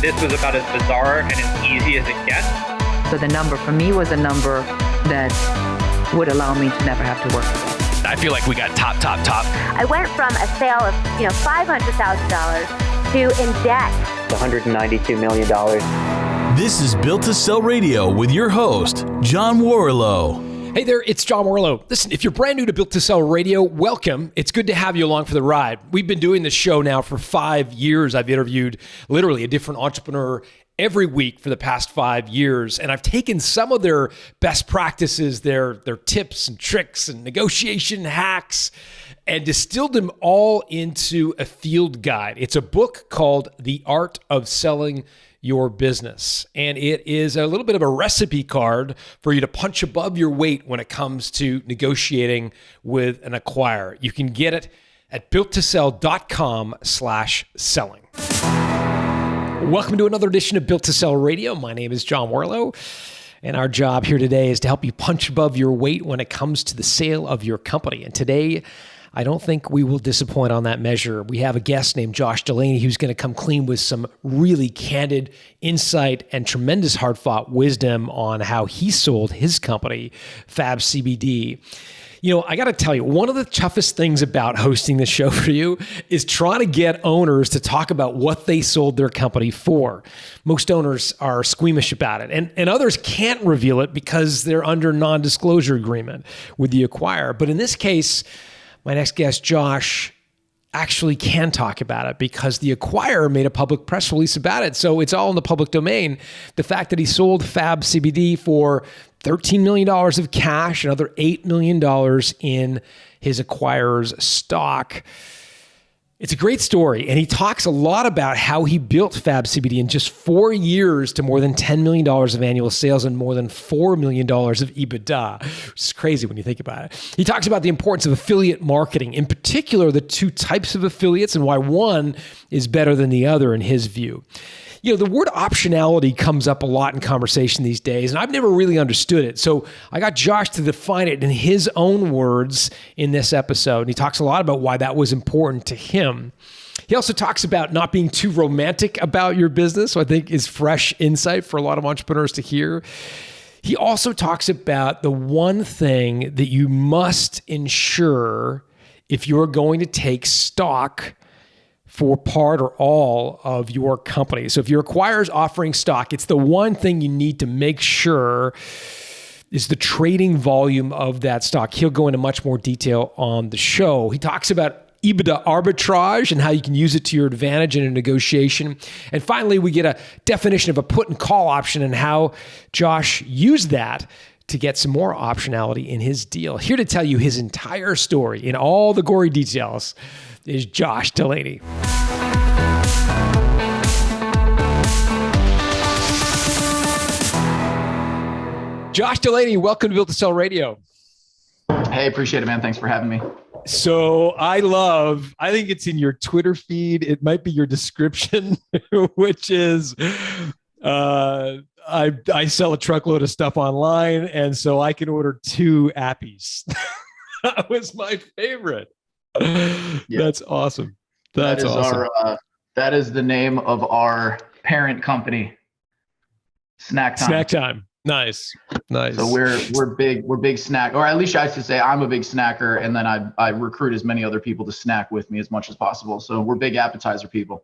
this was about as bizarre and as easy as it gets. So the number for me was a number that would allow me to never have to work again. I feel like we got top. I went from a sale of $500,000 to in debt. $192 million. This is Built to Sell Radio with your host, John Warlow. Hey there, it's John Warlow. Listen, if you're brand new to Built to Sell Radio, welcome. It's good to have you along for the ride. We've been doing this show now for 5 years. I've interviewed literally a different entrepreneur every week for the past 5 years. And I've taken some of their best practices, their tips and tricks and negotiation hacks, and distilled them all into a field guide. It's a book called The Art of Selling Your Business. And it is a little bit of a recipe card for you to punch above your weight when it comes to negotiating with an acquirer. You can get it at builttosell.com/selling. Welcome to another edition of Built to Sell Radio. My name is John Warlow, and our job here today is to help you punch above your weight when it comes to the sale of your company. And today, I don't think we will disappoint on that measure. We have a guest named Josh Delaney who's going to come clean with some really candid insight and tremendous hard-fought wisdom on how he sold his company, Fab CBD. You know, I got to tell you, one of the toughest things about hosting this show for you is trying to get owners to talk about what they sold their company for. Most owners are squeamish about it, and others can't reveal it because they're under non-disclosure agreement with the acquirer. But in this case, my next guest, Josh, actually can talk about it because the acquirer made a public press release about it. So it's all in the public domain. The fact that he sold Fab CBD for $13 million of cash, another $8 million in his acquirer's stock. It's a great story. And he talks a lot about how he built Fab CBD in just 4 years to more than $10 million of annual sales and more than $4 million of EBITDA, which is crazy when you think about it. He talks about the importance of affiliate marketing, in particular, the two types of affiliates and why one is better than the other in his view. You know, the word optionality comes up a lot in conversation these days, and I've never really understood it. So I got Josh to define it in his own words in this episode. And he talks a lot about why that was important to him. He also talks about not being too romantic about your business, so I think is fresh insight for a lot of entrepreneurs to hear. He also talks about the one thing that you must ensure if you're going to take stock for part or all of your company. So if your acquirer is offering stock, it's the one thing you need to make sure is the trading volume of that stock. He'll go into much more detail on the show. He talks about EBITDA arbitrage and how you can use it to your advantage in a negotiation. And finally, we get a definition of a put and call option and how Josh used that to get some more optionality in his deal. Here to tell you his entire story in all the gory details is Josh Delaney. Josh Delaney, welcome to Built to Sell Radio. Hey, appreciate it, man. Thanks for having me. So I think it's in your Twitter feed. It might be your description, which is, I sell a truckload of stuff online, and so I can order 2 appies. That was my favorite. Yeah. That's awesome. That's awesome. That is the name of our parent company, Snack Time. Snack Time. Nice. So we're big snack, or at least I should say I'm a big snacker, and then I recruit as many other people to snack with me as much as possible. So we're big appetizer people.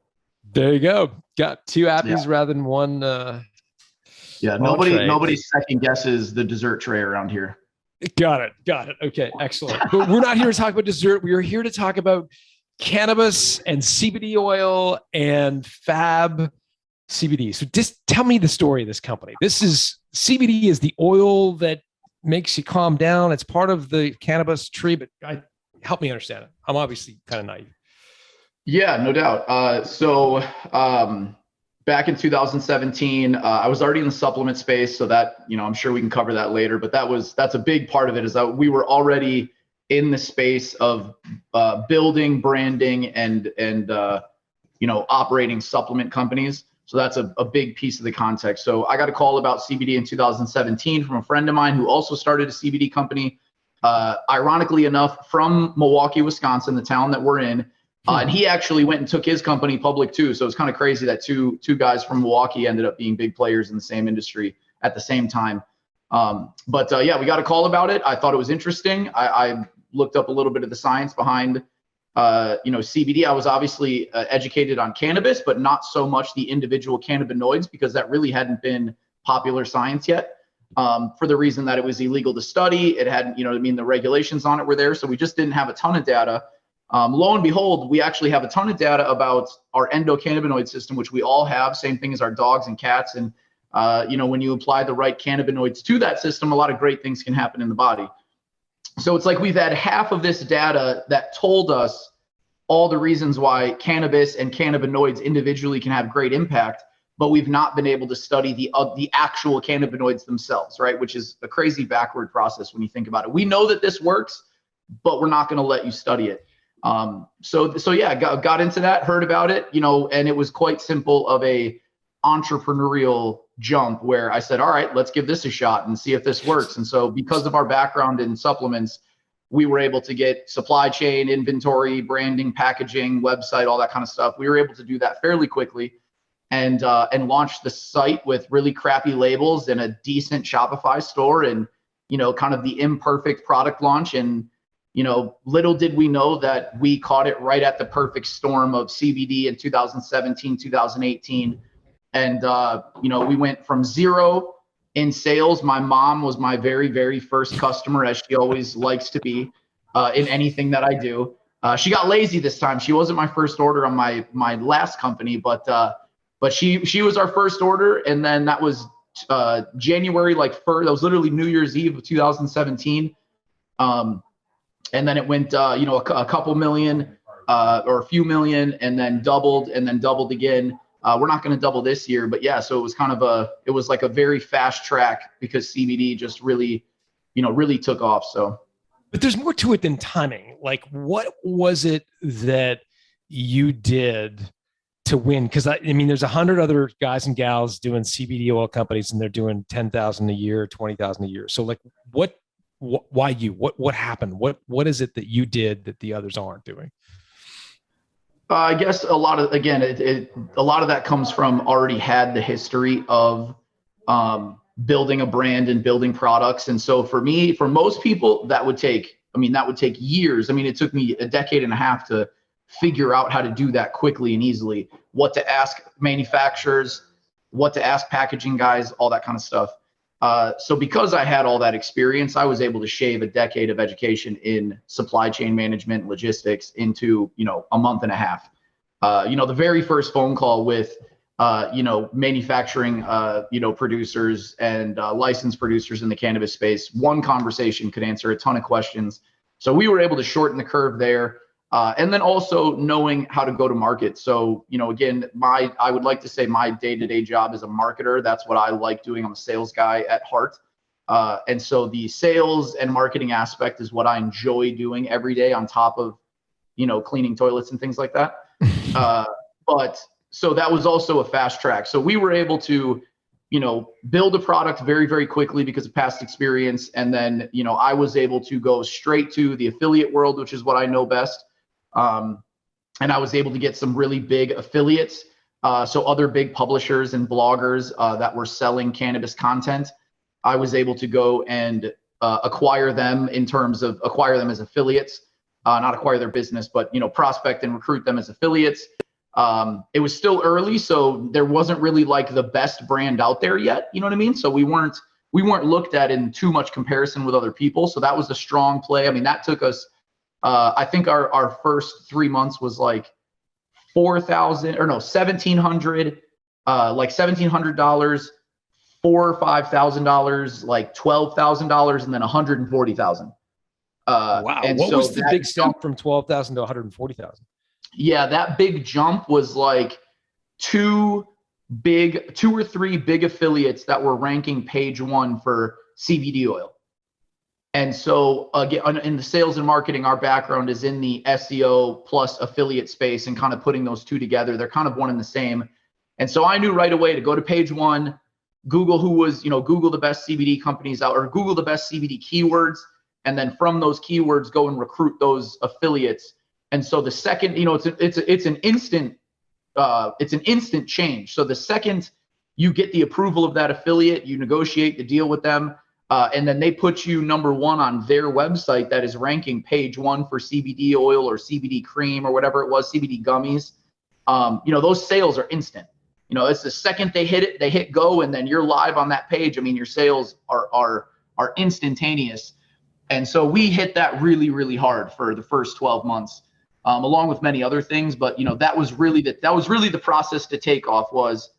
There you go. Got 2 appies rather than one. Nobody second guesses the dessert tray around here. Got it. Okay, excellent. But we're not here to talk about dessert. We are here to talk about cannabis and CBD oil and Fab CBD. So just tell me the story of this company. CBD is the oil that makes you calm down. It's part of the cannabis tree, but help me understand it. I'm obviously kind of naive. Yeah, no doubt. So back in 2017, I was already in the supplement space, so that, I'm sure we can cover that later, but that's a big part of it, is that we were already in the space of building, branding, and operating supplement companies. So that's a big piece of the context. So I got a call about CBD in 2017 from a friend of mine who also started a CBD company, ironically enough, from Milwaukee, Wisconsin, the town that we're in. And he actually went and took his company public too. So it's kind of crazy that two guys from Milwaukee ended up being big players in the same industry at the same time. But yeah, we got a call about it. I thought it was interesting. I looked up a little bit of the science behind, CBD. I was obviously educated on cannabis, but not so much the individual cannabinoids, because that really hadn't been popular science yet. For the reason that it was illegal to study. It had, the regulations on it were there. So we just didn't have a ton of data. Lo and behold, we actually have a ton of data about our endocannabinoid system, which we all have, same thing as our dogs and cats. And, when you apply the right cannabinoids to that system, a lot of great things can happen in the body. So it's like we've had half of this data that told us all the reasons why cannabis and cannabinoids individually can have great impact, but we've not been able to study the actual cannabinoids themselves, right? Which is a crazy backward process when you think about it. We know that this works, but we're not going to let you study it. So yeah, got into that, heard about it, and it was quite simple of a entrepreneurial jump where I said, all right, let's give this a shot and see if this works. And so because of our background in supplements, we were able to get supply chain, inventory, branding, packaging, website, all that kind of stuff. We were able to do that fairly quickly and launch the site with really crappy labels and a decent Shopify store and, kind of the imperfect product launch. And little did we know that we caught it right at the perfect storm of CBD in 2017, 2018. And, we went from zero in sales. My mom was my very, very first customer, as she always likes to be in anything that I do. She got lazy this time. She wasn't my first order on my last company, but she was our first order. And then that was January, that was literally New Year's Eve of 2017. And then it went, a couple million or a few million, and then doubled again. We're not going to double this year, but yeah, so it was it was like a very fast track because CBD just really took off. So, but there's more to it than timing. Like, what was it that you did to win? Because there's 100 other guys and gals doing CBD oil companies, and they're doing 10,000 a year, 20,000 a year. So, like, why you? What happened? What is it that you did that the others aren't doing? I guess a lot of that comes from already had the history of building a brand and building products. And so for most people, that would take years. It took me a decade and a half to figure out how to do that quickly and easily, what to ask manufacturers, what to ask packaging guys, all that kind of stuff. So because I had all that experience, I was able to shave a decade of education in supply chain management, logistics into, a month and a half. The very first phone call with, manufacturing, producers and licensed producers in the cannabis space, one conversation could answer a ton of questions. So we were able to shorten the curve there. And then also knowing how to go to market. So, again, I would like to say my day-to-day job is a marketer. That's what I like doing. I'm a sales guy at heart. And so the sales and marketing aspect is what I enjoy doing every day on top of, cleaning toilets and things like that. But so that was also a fast track. So we were able to, build a product very, very quickly because of past experience. And then, I was able to go straight to the affiliate world, which is what I know best. And I was able to get some really big affiliates. So other big publishers and bloggers that were selling cannabis content, I was able to go and acquire them as affiliates, not acquire their business, but, prospect and recruit them as affiliates. It was still early, so there wasn't really like the best brand out there yet. You know what I mean? So we weren't looked at in too much comparison with other people. So that was a strong play. That took us, I think our first 3 months was like $1,700, like $1,700, $4,000 or $5,000, like $12,000, and then $140,000. Wow. And what so was the big step from 12,000 to 140,000? Yeah, that big jump was like two or three big affiliates that were ranking page one for CBD oil. And so again, in the sales and marketing, our background is in the SEO plus affiliate space and kind of putting those two together. They're kind of one and the same. And so I knew right away to go to page one, Google Google the best CBD companies out, or Google the best CBD keywords. And then from those keywords, go and recruit those affiliates And so the second, it's an instant change. So the second you get the approval of that affiliate, you negotiate the deal with them, and then they put you number one on their website that is ranking page one for CBD oil or CBD cream or whatever it was, CBD gummies. Those sales are instant. It's the second they hit it, they hit go, and then you're live on that page. I mean, your sales are instantaneous. And so we hit that really, really hard for the first 12 months, along with many other things. But that was really the process to take off. Was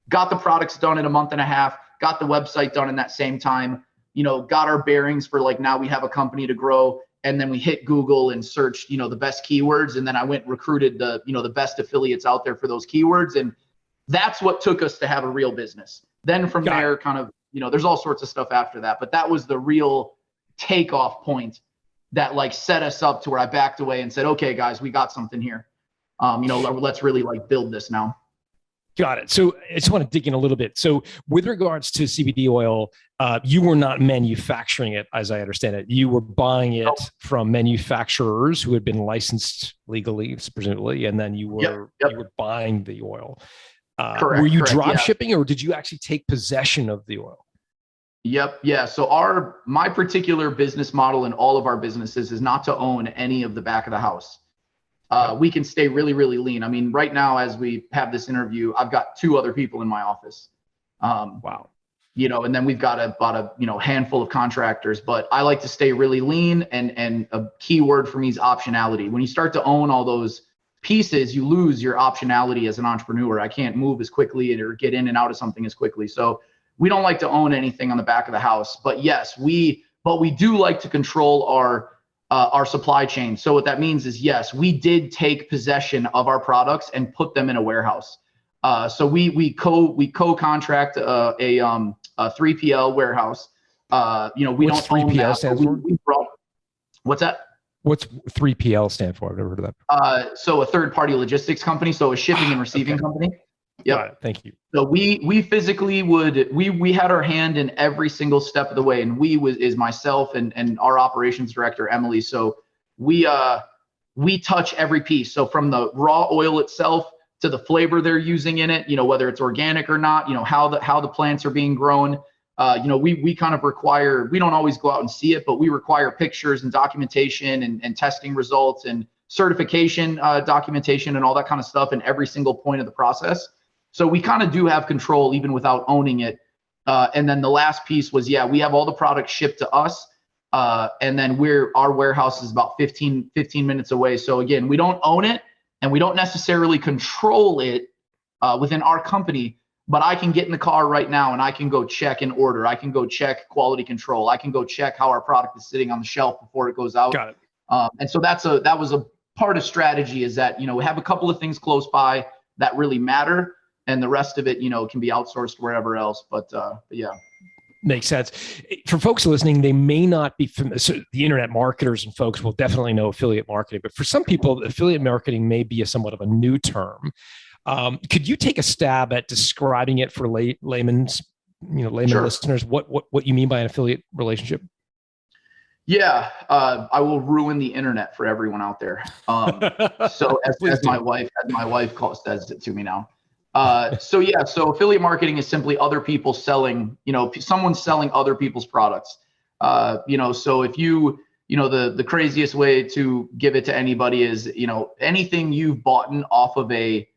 got the products done in a month and a half, got the website done in that same time, got our bearings for like, now we have a company to grow. And then we hit Google and searched, the best keywords. And then I went and recruited the best affiliates out there for those keywords. And that's what took us to have a real business. Then from there, kind of, there's all sorts of stuff after that, but that was the real takeoff point that like set us up to where I backed away and said, okay, guys, we got something here. Let's really like build this now. Got it. So I just want to dig in a little bit. So with regards to CBD oil, you were not manufacturing it, as I understand it. You were buying it from manufacturers who had been licensed legally, presumably, and then you were you were buying the oil. Were you drop shipping, or did you actually take possession of the oil? Yep. Yeah. So my particular business model in all of our businesses is not to own any of the back of the house. We can stay really, really lean. I mean, right now, as we have this interview, I've got 2 other people in my office. Wow. And then we've got about a handful of contractors, but I like to stay really lean. And a key word for me is optionality. When you start to own all those pieces, you lose your optionality as an entrepreneur. I can't move as quickly or get in and out of something as quickly. So we don't like to own anything on the back of the house, but yes, we do like to control our supply chain. So what that means is, yes, we did take possession of our products and put them in a warehouse. So we co-contract a 3PL warehouse. We What's don't own 3PL that. stand for? What's that? What's 3PL stand for? I've never heard of that. So a third-party logistics company. So a shipping and receiving company. Yep. Got it. Thank you. So we physically we had our hand in every single step of the way, and is myself and our operations director, Emily. So we touch every piece. So from the raw oil itself to the flavor they're using in it, whether it's organic or not, how the plants are being grown. We kind of require, we don't always go out and see it, but we require pictures and documentation and testing results and certification documentation and all that kind of stuff in every single point of the process. So we kind of do have control even without owning it. And then the last piece was, we have all the products shipped to us. And then our warehouse is about 15 minutes away. So again, we don't own it and we don't necessarily control it within our company, but I can get in the car right now and I can go check an order. I can go check quality control. I can go check how our product is sitting on the shelf before it goes out. Got it. And so that was a part of strategy, is that, we have a couple of things close by that really matter. And the rest of it, can be outsourced wherever else. But yeah. Makes sense. For folks listening, they may not be familiar. So the internet marketers and folks will definitely know affiliate marketing, but for some people, affiliate marketing may be somewhat of a new term. Could you take a stab at describing it for layman sure. listeners? What you mean by an affiliate relationship? Yeah, I will ruin the internet for everyone out there. So as my wife says it to me now. So affiliate marketing is simply other people selling, someone selling other people's products. So if the craziest way to give it to anybody is, anything you've bought off of a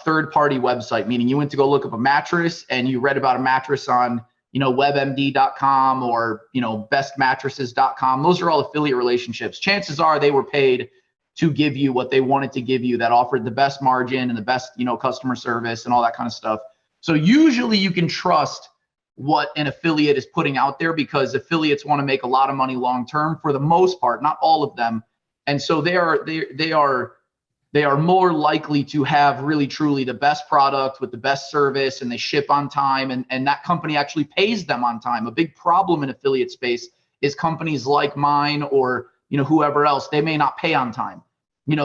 third-party website, meaning you went to go look up a mattress and you read about a mattress on, webmd.com or, bestmattresses.com. Those are all affiliate relationships. Chances are they were paid to give you what they wanted to give you, that offered the best margin and the best, customer service and all that kind of stuff. So usually you can trust what an affiliate is putting out there, because affiliates want to make a lot of money long-term for the most part, not all of them. And so they are more likely to have really truly the best product with the best service, and they ship on time, and that company actually pays them on time. A big problem in affiliate space is companies like mine or, whoever else, they may not pay on time.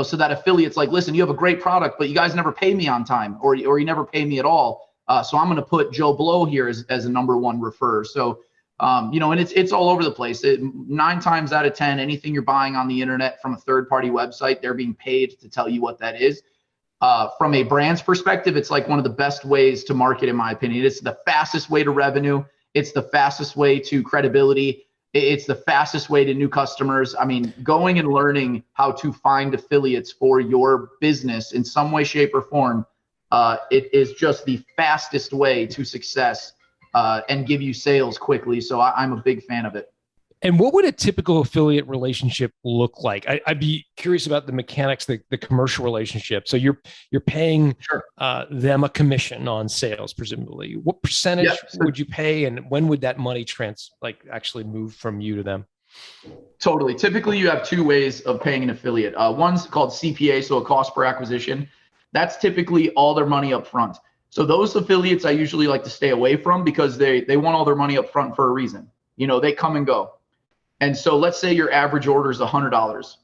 So that affiliate's like, listen, you have a great product, but you guys never pay me on time, or you never pay me at all. So I'm going to put Joe Blow here as a number one referrer. So And it's all over the place. 9 times out of 10, anything you're buying on the internet from a third-party website, they're being paid to tell you what that is. From a brand's perspective, it's like one of the best ways to market, in my opinion. It's the fastest way to revenue. It's the fastest way to credibility. It's the fastest way to new customers. I mean, going and learning how to find affiliates for your business in some way, shape, or form, it is just the fastest way to success and give you sales quickly. So I'm a big fan of it. And what would a typical affiliate relationship look like? I'd be curious about the mechanics, the commercial relationship. So you're paying them a commission on sales, presumably. What percentage would you pay, and when would that money actually move from you to them? Totally. Typically, you have 2 ways of paying an affiliate. One's called CPA, so a cost per acquisition. That's typically all their money up front. So those affiliates I usually like to stay away from because they want all their money up front for a reason. They come and go. And so let's say your average order is $100.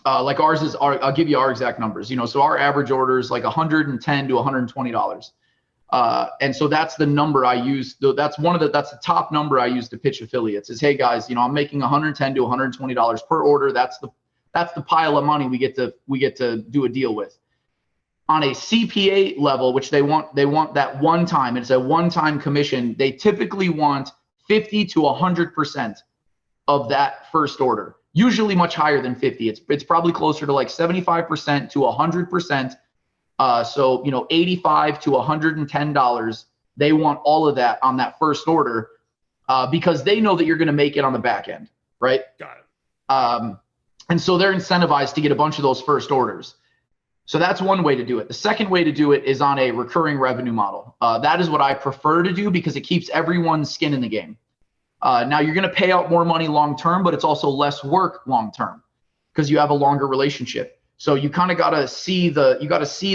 Like ours is, I'll give you our exact numbers. So our average order is like $110 to $120. And so that's the number I use. That's the top number I use to pitch affiliates is, hey guys, I'm making $110 to $120 per order. That's the pile of money we get to do a deal with. On a CPA level, which they want that one time, it's a one-time commission. They typically want 50 to 100% of that first order, usually much higher than 50. It's probably closer to like 75% to 100%. So, $85 to $110, they want all of that on that first order because they know that you're going to make it on the back end, right? Got it. And so they're incentivized to get a bunch of those first orders. So that's one way to do it. The second way to do it is on a recurring revenue model. That is what I prefer to do because it keeps everyone's skin in the game. Now you're going to pay out more money long-term, but it's also less work long-term because you have a longer relationship. So you kind of got to see the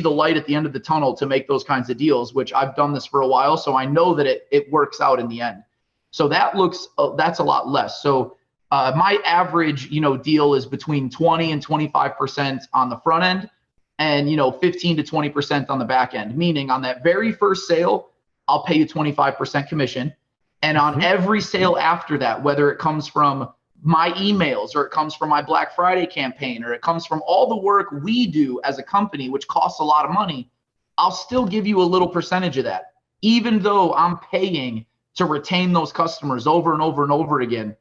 light at the end of the tunnel to make those kinds of deals, which I've done this for a while. So I know that it works out in the end. So that's a lot less. So my average, deal is between 20 and 25% on the front end and, 15 to 20% on the back end, meaning on that very first sale, I'll pay you 25% commission. And on every sale after that, whether it comes from my emails or it comes from my Black Friday campaign or it comes from all the work we do as a company, which costs a lot of money, I'll still give you a little percentage of that, even though I'm paying to retain those customers over and over and over again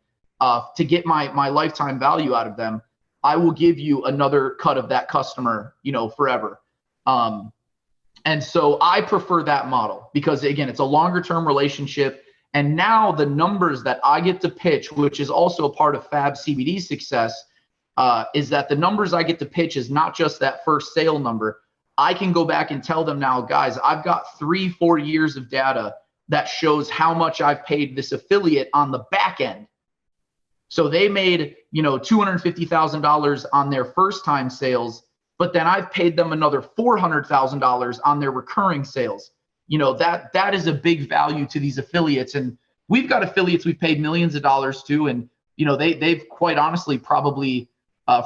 to get my lifetime value out of them. I will give you another cut of that customer, forever. And so I prefer that model because, again, it's a longer term relationship. And now the numbers that I get to pitch, which is also a part of Fab CBD's success, is that the numbers I get to pitch is not just that first sale number. I can go back and tell them now, guys, I've got 3-4 years of data that shows how much I've paid this affiliate on the back end. So they made, $250,000 on their first time sales, but then I've paid them another $400,000 on their recurring sales. That is a big value to these affiliates. And we've got affiliates we've paid millions of dollars to. And, they've quite honestly probably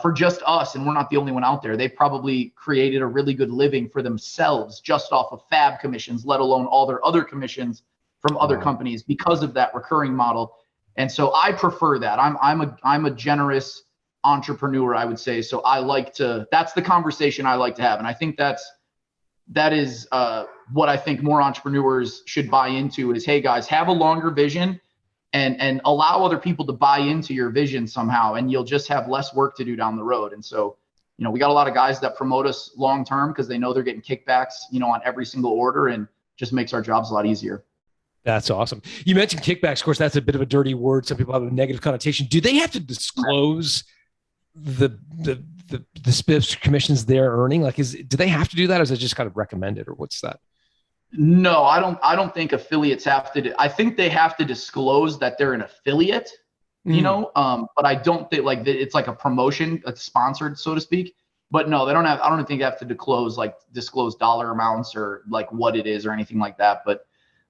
for just us, and we're not the only one out there, they've probably created a really good living for themselves just off of Fab commissions, let alone all their other commissions from other companies because of that recurring model. And so I prefer that. I'm a generous entrepreneur, I would say. So that's the conversation I like to have. And I think that is what I think more entrepreneurs should buy into is, hey guys, have a longer vision and allow other people to buy into your vision somehow, and you'll just have less work to do down the road. And so, we got a lot of guys that promote us long-term because they know they're getting kickbacks, on every single order, and just makes our jobs a lot easier. That's awesome. You mentioned kickbacks. Of course, that's a bit of a dirty word. Some people have a negative connotation. Do they have to disclose the spiffs commissions they're earning? Do they have to do that, or is it just kind of recommended, or what's that? No, I don't think affiliates have to. I think they have to disclose that they're an affiliate, but I don't think it's like a promotion, it's sponsored, so to speak. But no, they don't have. I don't think they have to disclose dollar amounts or what it is or anything like that. But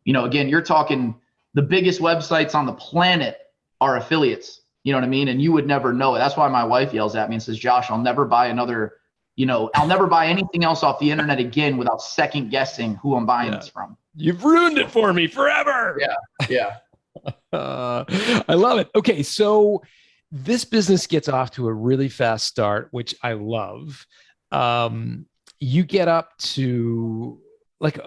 again, you're talking the biggest websites on the planet are affiliates. You know what I mean? And you would never know it. That's why my wife yells at me and says, Josh, I'll never buy I'll never buy anything else off the internet again without second guessing who I'm buying this from. You've ruined it for me forever. Yeah. I love it. Okay, so this business gets off to a really fast start, which I love. You get up to like,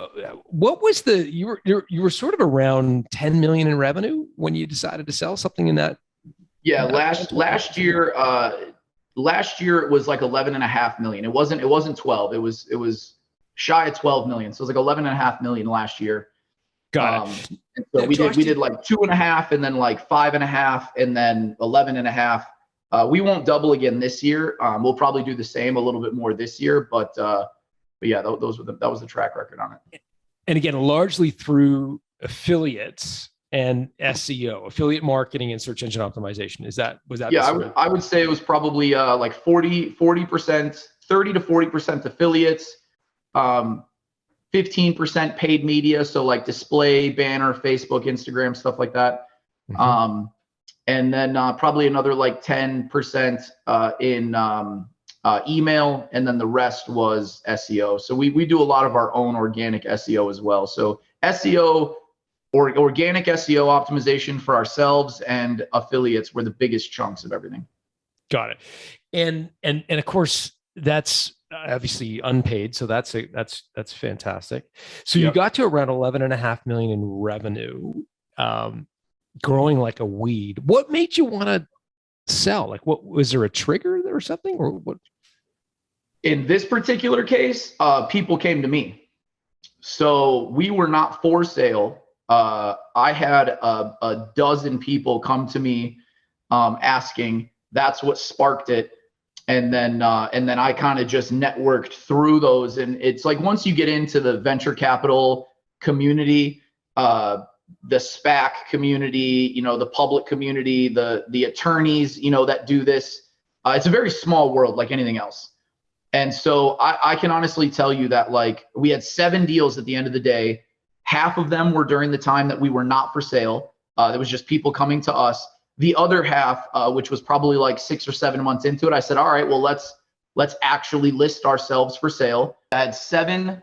what was you were sort of around 10 million in revenue when you decided to sell something in that? Yeah, last year it was like 11.5 million. It wasn't 12. It was shy of 12 million. So it was like 11.5 million last year. Got it. And so we did like 2.5 and then like 5.5 and then 11.5. We won't double again this year. We'll probably do the same, a little bit more this year, but yeah, that was the track record on it. And again, largely through affiliates and SEO, affiliate marketing and search engine optimization. Was that? Yeah, I would say it was probably like 40%, 30 to 40% affiliates, 15% paid media. So like display, banner, Facebook, Instagram, stuff like that. Mm-hmm. And then probably another like 10% in email. And then the rest was SEO. So we do a lot of our own organic SEO as well. So SEO or organic SEO optimization for ourselves and affiliates were the biggest chunks of everything. Got it. And of course that's obviously unpaid. So that's fantastic. So you got to around 11.5 million in revenue, growing like a weed. What made you want to sell? Like, what was there a trigger or something, or what? In this particular case, people came to me. So we were not for sale. I had a dozen people come to me asking. That's what sparked it. And then I kind of just networked through those. And it's like, once you get into the venture capital community, the SPAC community, the public community, the attorneys, that do this, it's a very small world, like anything else. And so I can honestly tell you that, like, we had 7 deals at the end of the day. Half of them were during the time that we were not for sale. There was just people coming to us. The other half, which was probably like 6 or 7 months into it, I said, all right, well, let's actually list ourselves for sale. I had 7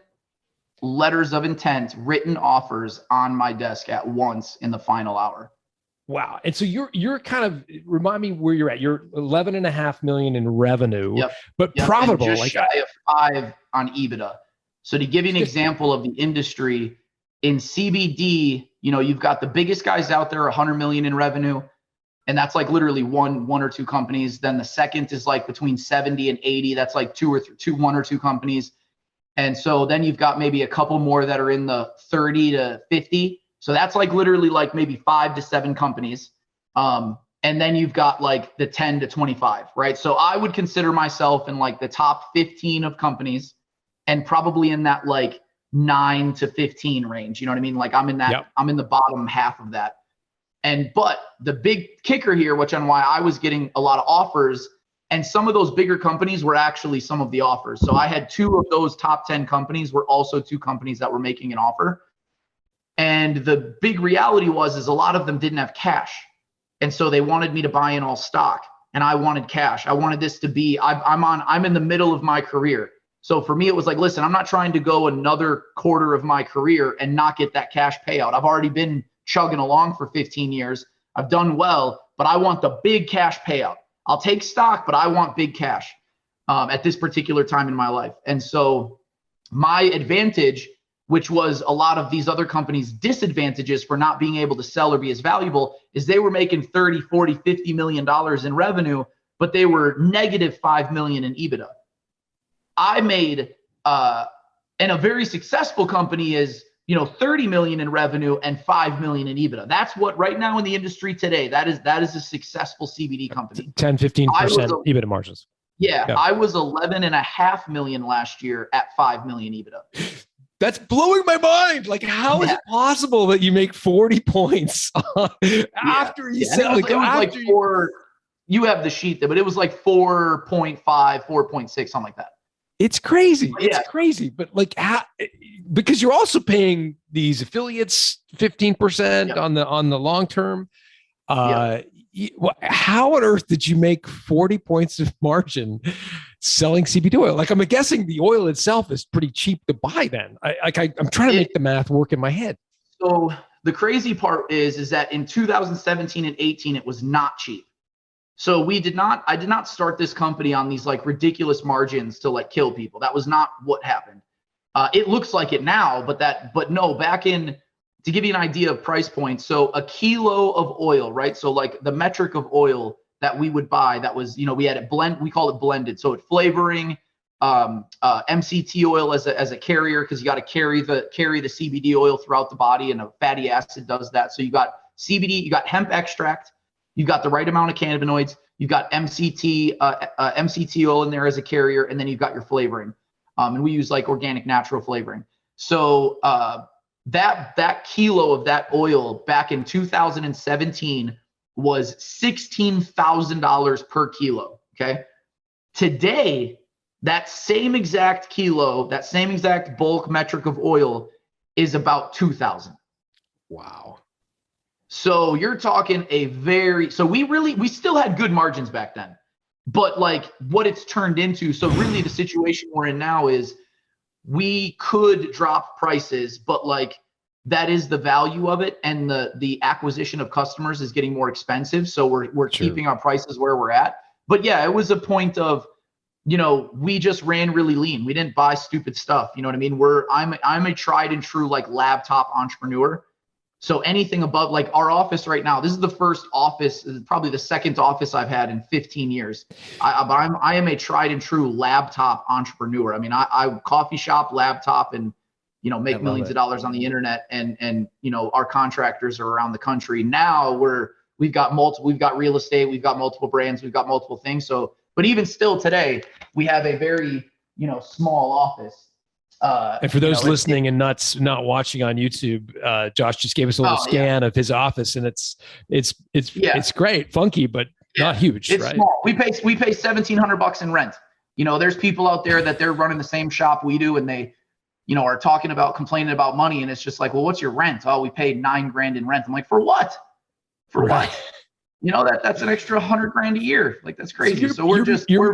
letters of intent, written offers on my desk at once in the final hour. Wow. And so you're kind of, remind me where you're at. You're 11.5 million in revenue, but profitable. And just shy of 5 on EBITDA. So to give you an example of the industry, in CBD, you've got the biggest guys out there, 100 million in revenue. And that's like literally one or two companies. Then the second is like between 70 and 80. That's like one or two companies. And so then you've got maybe a couple more that are in the 30 to 50. So that's like literally like maybe 5 to 7 companies. And then you've got like the 10 to 25, right? So I would consider myself in like the top 15 of companies, and probably in that like 9 to 15 range. You know what I mean? Like I'm in that, I'm in the bottom half of that. But the big kicker here, which on why I was getting a lot of offers, and some of those bigger companies were actually some of the offers. So I had 2 of those top 10 companies were also 2 companies that were making an offer. And the big reality is a lot of them didn't have cash. And so they wanted me to buy in all stock, and I wanted cash. I wanted this to be, I'm in the middle of my career. So for me, it was like, listen, I'm not trying to go another quarter of my career and not get that cash payout. I've already been chugging along for 15 years. I've done well, but I want the big cash payout. I'll take stock, but I want big cash at this particular time in my life. And so my advantage, which was a lot of these other companies' disadvantages for not being able to sell or be as valuable, is they were making 30, 40, $50 million in revenue, but they were negative 5 million in EBITDA. I made, and a very successful company is, 30 million in revenue and 5 million in EBITDA. That's what right now in the industry today, that is a successful CBD company. 10, 15% EBITDA margins. Yeah, I was 11.5 million last year at 5 million EBITDA. That's blowing my mind. Like, how is it possible that you make 40 points after you sell? Like, it was like 4, you have the sheet there, but it was like 4.5, 4.6, something like that. It's crazy. It's crazy. But like, because you're also paying these affiliates 15% on the long term. How on earth did you make 40 points of margin selling CBD oil? Like, I'm guessing the oil itself is pretty cheap to buy then. I'm trying to make the math work in my head. So the crazy part is that in 2017 and 18, it was not cheap. So I did not start this company on these like ridiculous margins to like kill people. That was not what happened. It looks like it now, but no, back in, to give you an idea of price points. So a kilo of oil, right? So like the metric of oil that we would buy, that was, we had it we call it blended. So it flavoring, MCT oil as a carrier, because you got to carry the CBD oil throughout the body, and a fatty acid does that. So you got CBD, you got hemp extract, you got the right amount of cannabinoids, you've got MCT oil in there as a carrier, and then you've got your flavoring. And we use like organic natural flavoring. So that kilo of that oil back in 2017 was $16,000 per kilo. Okay. Today, that same exact kilo, that same exact bulk metric of oil is about 2,000. Wow. So you're talking we still had good margins back then, but like what it's turned into. So really the situation we're in now is we could drop prices, but like that is the value of it. And the acquisition of customers is getting more expensive. So we're Sure. keeping our prices where we're at. But yeah, it was a point of, we just ran really lean. We didn't buy stupid stuff. You know what I mean? I'm a tried and true like laptop entrepreneur. So anything above like our office right now, this is the first office, probably the second office I've had in 15 years. I am a tried and true laptop entrepreneur. I mean, I coffee shop, laptop, and make millions of dollars on the internet, and our contractors are around the country. Now we've got real estate, we've got multiple brands, we've got multiple things. So, but even still today, we have a very, small office. And for those listening and not watching on YouTube, Josh just gave us a little scan of his office, and it's great, funky, but not huge. It's right? Small. We pay $1,700 in rent. There's people out there that they're running the same shop we do, and they, are complaining about money, and it's just like, well, what's your rent? Oh, we paid $9,000 in rent. I'm like, for what? For what? That's an extra $100,000 a year. Like, that's crazy. So we're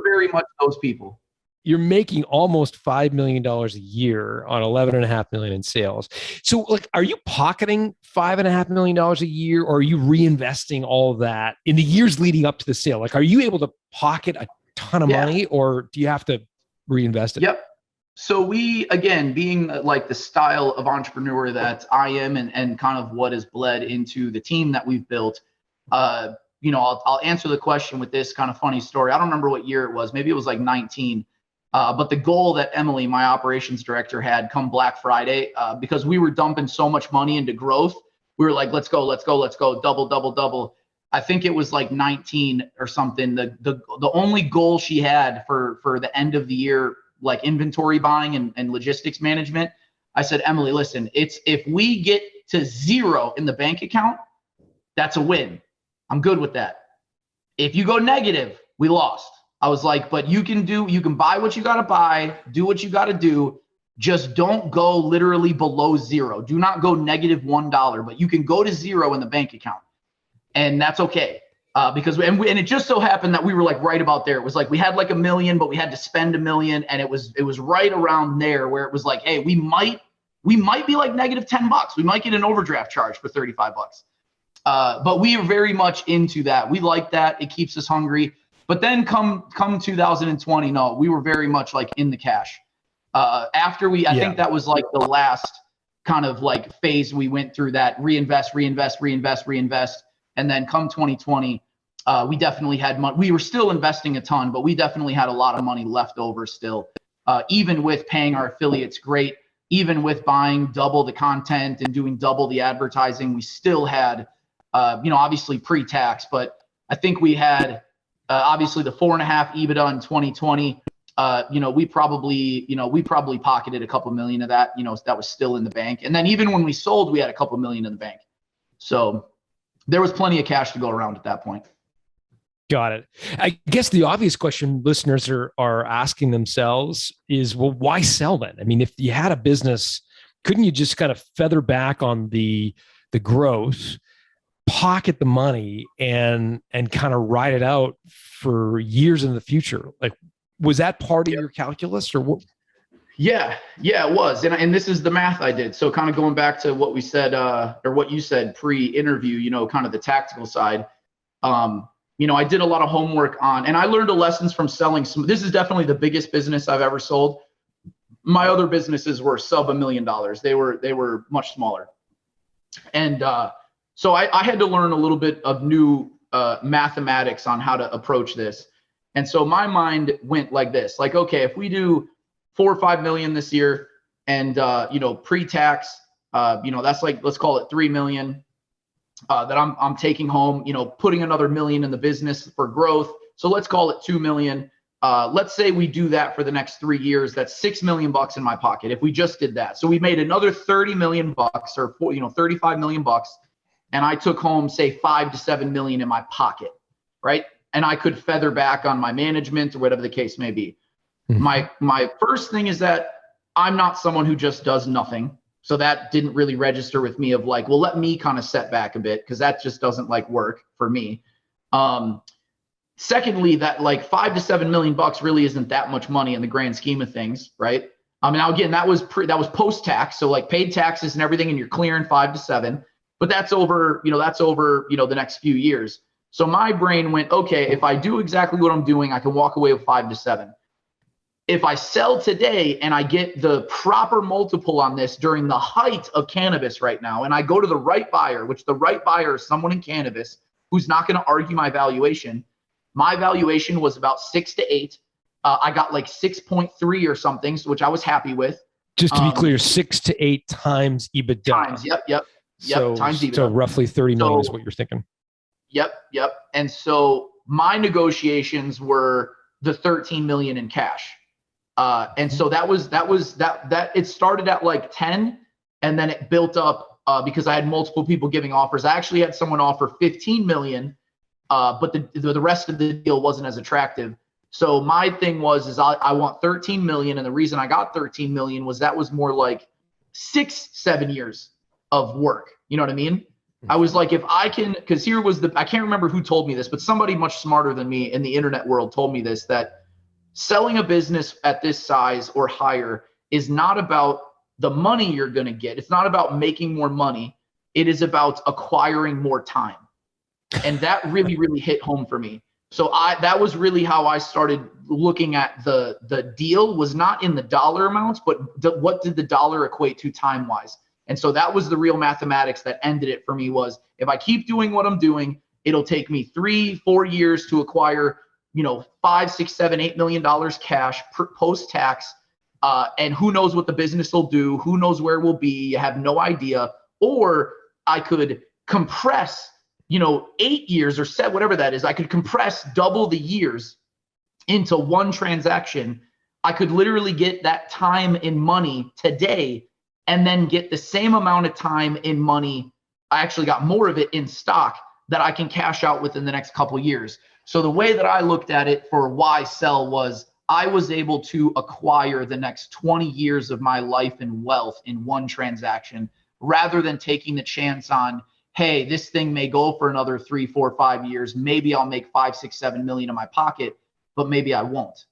very much those people. You're making almost $5 million a year on $11.5 million in sales. So like, are you pocketing $5.5 million a year, or are you reinvesting all of that in the years leading up to the sale? Like, are you able to pocket a ton of money, or do you have to reinvest it? Yep. So we, again, being like the style of entrepreneur that I am, and kind of what has bled into the team that we've built, I'll answer the question with this kind of funny story. I don't remember what year it was. Maybe it was like 19. But the goal that Emily, my operations director, had come Black Friday, because we were dumping so much money into growth, we were like, let's go, double. I think it was like 19 or something. The only goal she had for the end of the year, like inventory buying and logistics management, I said, Emily, listen, if we get to 0 in the bank account, that's a win. I'm good with that. If you go negative, we lost. I was like, but you can buy what you got to buy, do what you got to do. Just don't go literally below 0. Do not go negative $1, but you can go to 0 in the bank account. And that's okay. Because it just so happened that we were like right about there. It was like, we had like $1 million, but we had to spend $1 million. And it was right around there where it was like, hey, we might be like negative $10. We might get an overdraft charge for $35. But we are very much into that. We like that. It keeps us hungry. But then come 2020, no, we were very much like in the cash. After I think that was like the last kind of like phase we went through, that reinvest. And then come 2020, we definitely had money. We were still investing a ton, but we definitely had a lot of money left over still. Even with paying our affiliates great, even with buying double the content and doing double the advertising, we still had, obviously pre-tax, but I think we had, obviously the 4.5 EBITDA in 2020, we probably pocketed a couple million of that, that was still in the bank. And then even when we sold, we had a couple million in the bank. So there was plenty of cash to go around at that point. Got it. I guess the obvious question listeners are asking themselves is, well, why sell then? I mean, if you had a business, couldn't you just kind of feather back on the growth, pocket the money, and kind of ride it out for years in the future? Like, was that part of your calculus, or what? Yeah, it was. And this is the math I did. So kind of going back to what we said, or what you said pre-interview, kind of the tactical side. I did a lot of homework on, and I learned the lessons from selling this is definitely the biggest business I've ever sold. My other businesses were sub $1 million. They were much smaller. And so I had to learn a little bit of new mathematics on how to approach this. And so my mind went like this, like, okay, if we do 4 or 5 million this year and, pre-tax, that's like, let's call it 3 million that I'm taking home, putting another million in the business for growth. So let's call it 2 million. Let's say we do that for the next 3 years. That's $6 million in my pocket. If we just did that. So we made another 30 million bucks or 35 million bucks. And I took home, say 5 to 7 million in my pocket. Right. And I could feather back on my management or whatever the case may be. Mm-hmm. My first thing is that I'm not someone who just does nothing. So that didn't really register with me of like, well, let me kind of set back a bit because that just doesn't like work for me. Secondly, that like 5 to 7 million bucks really isn't that much money in the grand scheme of things, right? Now again, that was post-tax, so like paid taxes and everything, and you're clearing 5 to 7, but that's over the next few years. So my brain went, okay, if I do exactly what I'm doing, I can walk away with 5 to 7. If I sell today and I get the proper multiple on this during the height of cannabis right now, and I go to the right buyer, which the right buyer is someone in cannabis who's not going to argue my valuation. My valuation was about 6 to 8. I got like 6.3 or something, which I was happy with. Just to be clear, 6 to 8 times EBITDA. Times, yep. So, times EBITDA. So roughly 30 million is what you're thinking. Yep. And so my negotiations were the 13 million in cash. And so that it started at like 10 and then it built up because I had multiple people giving offers. I actually had someone offer 15 million, but the rest of the deal wasn't as attractive. So my thing was I want 13 million. And the reason I got 13 million was that was more like 6-7 years of work. You know what I mean? I was like, if I can, because here was I can't remember who told me this, but somebody much smarter than me in the internet world told me this, that selling a business at this size or higher is not about the money you're going to get. It's not about making more money. It is about acquiring more time. And that really, really hit home for me. So that was really how I started looking at the deal, was not in the dollar amounts, but what did the dollar equate to time wise? And so that was the real mathematics that ended it for me, was if I keep doing what I'm doing, it'll take me 3-4 years to acquire, $5, $6, $7, $8 million cash post-tax. And who knows what the business will do? Who knows where we'll be? You have no idea. Or I could compress, 8 years or whatever that is. I could compress double the years into one transaction. I could literally get that time in money today and then get the same amount of time in money. I actually got more of it in stock that I can cash out within the next couple of years. So the way that I looked at it for why sell was I was able to acquire the next 20 years of my life and wealth in one transaction, rather than taking the chance on, hey, this thing may go for another 3, 4, 5 years. Maybe I'll make 5, 6, 7 million in my pocket, but maybe I won't.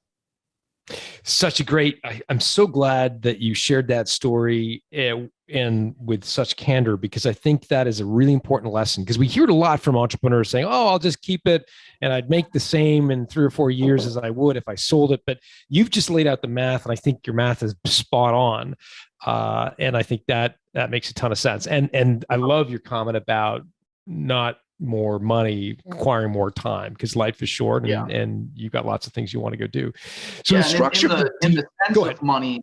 Such a great, I'm so glad that you shared that story and with such candor, because I think that is a really important lesson, because we hear it a lot from entrepreneurs saying, oh, I'll just keep it and I'd make the same in 3 or 4 years as I would if I sold it. But you've just laid out the math, and I think your math is spot on. And I think that makes a ton of sense. And I love your comment about not more money, acquiring more time, because life is short and you've got lots of things you want to go do. So the structure in the sense of money,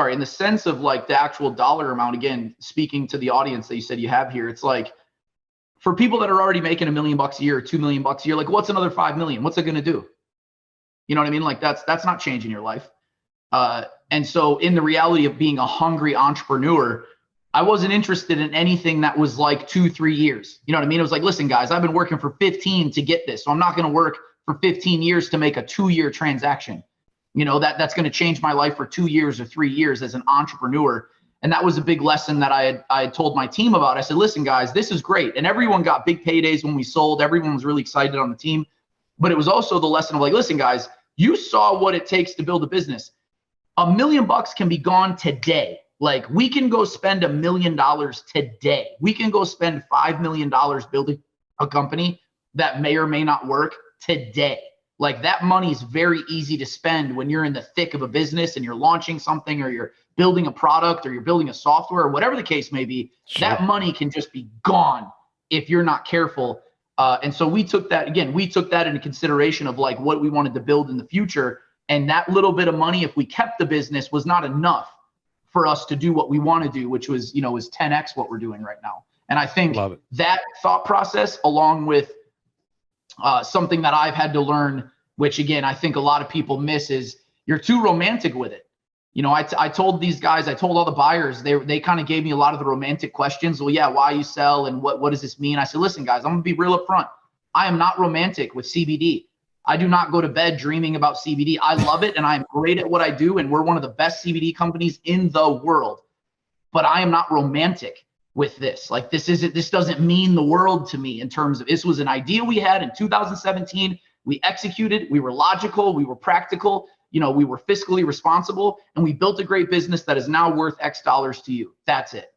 in the sense of like the actual dollar amount, again, speaking to the audience that you said you have here, it's like for people that are already making $1 million a year or $2 million a year, like what's another 5 million? What's it going to do? You know what I mean? Like that's not changing your life. And so in the reality of being a hungry entrepreneur, I wasn't interested in anything that was like 2-3 years. You know what I mean? It was like, listen, guys, I've been working for 15 to get this. So I'm not going to work for 15 years to make a 2-year transaction. That's going to change my life for 2 years or 3 years as an entrepreneur. And that was a big lesson that I had told my team about. I said, listen, guys, this is great. And everyone got big paydays when we sold. Everyone was really excited on the team. But it was also the lesson of like, listen, guys, you saw what it takes to build a business. $1 million can be gone today. Like we can go spend $1 million today. We can go spend $5 million building a company that may or may not work today. Like that money is very easy to spend when you're in the thick of a business and you're launching something, or you're building a product, or you're building a software, or whatever the case may be. Sure. That money can just be gone if you're not careful. And so we took that into consideration of like what we wanted to build in the future. And that little bit of money, if we kept the business, was not enough for us to do what we want to do, which was, is 10x what we're doing right now. And I think that thought process, along with something that I've had to learn, which again, I think a lot of people miss, is you're too romantic with it. I told these guys, I told all the buyers, they kind of gave me a lot of the romantic questions. Well, yeah, why you sell and what does this mean? I said, listen, guys, I'm gonna be real upfront. I am not romantic with CBD. I do not go to bed dreaming about CBD. I love it and I'm great at what I do. And we're one of the best CBD companies in the world. But I am not romantic with this. Like this doesn't mean the world to me in terms of, this was an idea we had in 2017. We executed, we were logical, we were practical, we were fiscally responsible, and we built a great business that is now worth X dollars to you. That's it.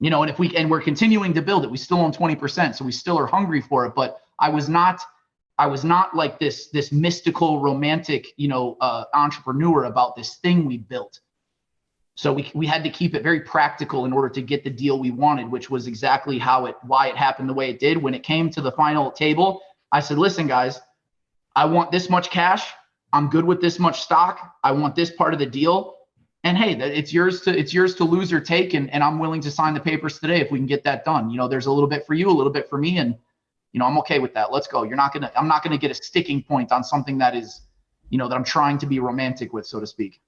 And we're continuing to build it. We still own 20%, so we still are hungry for it. But I was not like this mystical, romantic, entrepreneur about this thing we built. So we had to keep it very practical in order to get the deal we wanted, which was exactly why it happened the way it did. When it came to the final table, I said, listen, guys, I want this much cash. I'm good with this much stock. I want this part of the deal. And hey, it's yours to lose or take. And I'm willing to sign the papers today if we can get that done. There's a little bit for you, a little bit for me. And, I'm okay with that. Let's go. I'm not going to get a sticking point on something that is, that I'm trying to be romantic with, so to speak.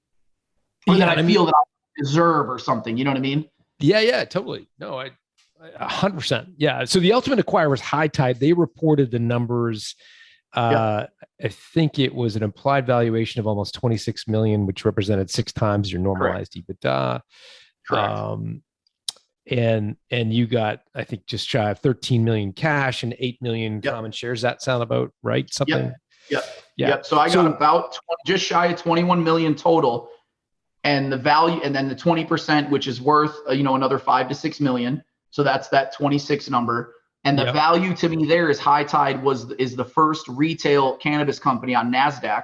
Or that I feel that I deserve or something. You know what I mean? Yeah, totally. No, I 100%. Yeah. So the ultimate acquirer was High Tide. They reported the numbers. I think it was an implied valuation of almost 26 million, which represented 6 times your normalized EBITDA. Correct. And you got, I think, just shy of 13 million cash and 8 million common shares. That sound about right? Something. Yep. So I got about just shy of 21 million total, and the value, and then the 20%, which is worth, another 5 to 6 million. So that's that 26 number. And the value to me there is High Tide is the first retail cannabis company on NASDAQ.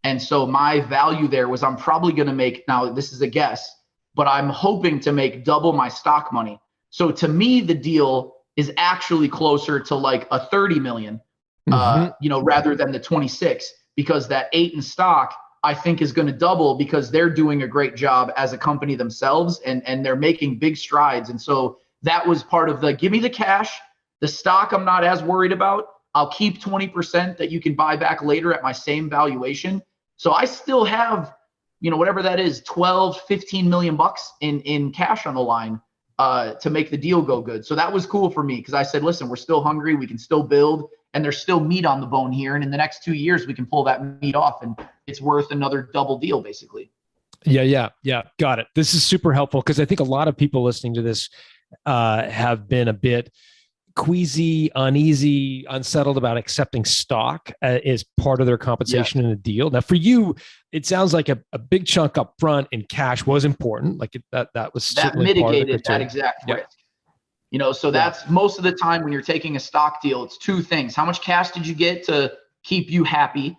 And so my value there was, I'm probably going to make, now this is a guess, but I'm hoping to make double my stock money. So to me, the deal is actually closer to like a 30 million, rather than the 26, because that 8 in stock, I think is going to double, because they're doing a great job as a company themselves, and they're making big strides. And so that was part of give me the cash. The stock I'm not as worried about. I'll keep 20% that you can buy back later at my same valuation. So I still have, whatever that is, 12, 15 million bucks in cash on the line to make the deal go good. So that was cool for me, because I said, listen, we're still hungry. We can still build, and there's still meat on the bone here. And in the next 2 years, we can pull that meat off, and it's worth another double deal, basically. Yeah. Got it. This is super helpful, because I think a lot of people listening to this have been a bit queasy, uneasy, unsettled about accepting stock as part of their compensation in a deal. Now, for you, it sounds like a big chunk up front in cash was important. Like that was that mitigated that exact risk. So that's most of the time when you're taking a stock deal, it's 2 things. How much cash did you get to keep you happy?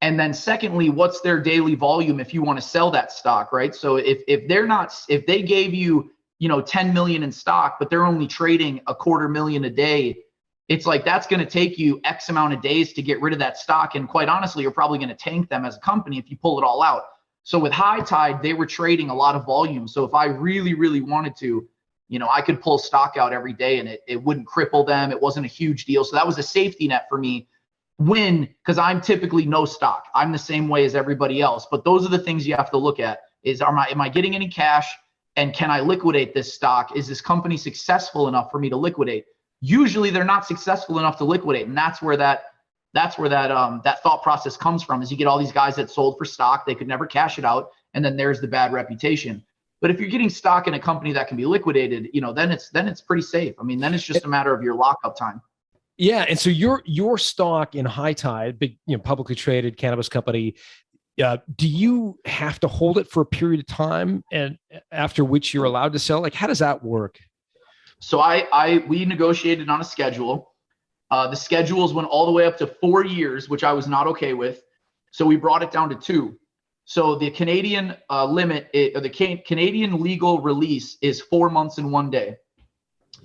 And then secondly, what's their daily volume if you want to sell that stock, right? So if they gave you 10 million in stock, but they're only trading $250,000 a day, it's like, that's going to take you X amount of days to get rid of that stock. And quite honestly, you're probably going to tank them as a company if you pull it all out. So with High Tide, they were trading a lot of volume. So if I really, really wanted to, I could pull stock out every day, and it wouldn't cripple them. It wasn't a huge deal. So that was a safety net for me because I'm typically no stock. I'm the same way as everybody else. But those are the things you have to look at is, am I getting any cash? And can I liquidate this stock? Is this company successful enough for me to liquidate? Usually they're not successful enough to liquidate. And that's where that thought process comes from, is you get all these guys that sold for stock, they could never cash it out. And then there's the bad reputation. But if you're getting stock in a company that can be liquidated, then it's pretty safe. I mean, then it's just a matter of your lockup time. Yeah. And so your stock in High Tide, big, publicly traded cannabis company, Do you have to hold it for a period of time, and after which you're allowed to sell? Like, how does that work? So we negotiated on a schedule. The schedules went all the way up to 4 years, which I was not okay with. So we brought it down to 2. So the Canadian Canadian legal release is 4 months and 1 day.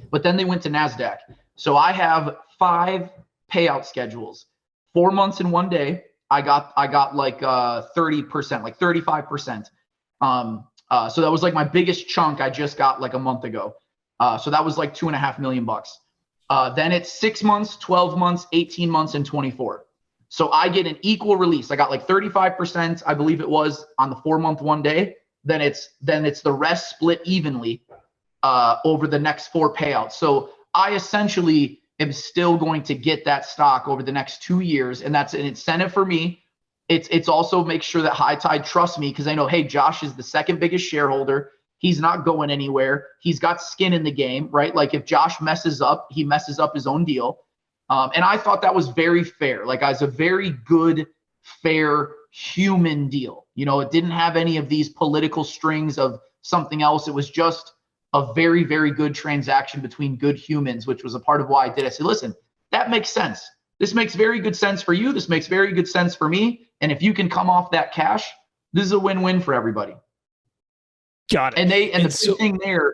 But then they went to NASDAQ. So I have 5 payout schedules. 4 months and 1 day. I got like 30%, like 35%. So that was like my biggest chunk I just got like a month ago. So that was like $2.5 million. Then it's 6 months, 12 months, 18 months, and 24. So I get an equal release. I got like 35%, I believe it was, on the 4 month 1 day. Then it's the rest split evenly over the next 4 payouts. So I essentially am still going to get that stock over the next 2 years, and that's an incentive for me. It's also make sure that High Tide trusts me, because I know, hey, Josh is the second biggest shareholder. He's not going anywhere. He's got skin in the game, right? Like if Josh messes up, he messes up his own deal. And I thought that was very fair. Like, it's a very good, fair, human deal. You know, it didn't have any of these political strings of something else. It was just a very, very good transaction between good humans, which was a part of why I did. I said, listen, that makes sense. This makes very good sense for you. This makes very good sense for me. And if you can come off that cash, this is a win-win for everybody. Got it. And the big thing there,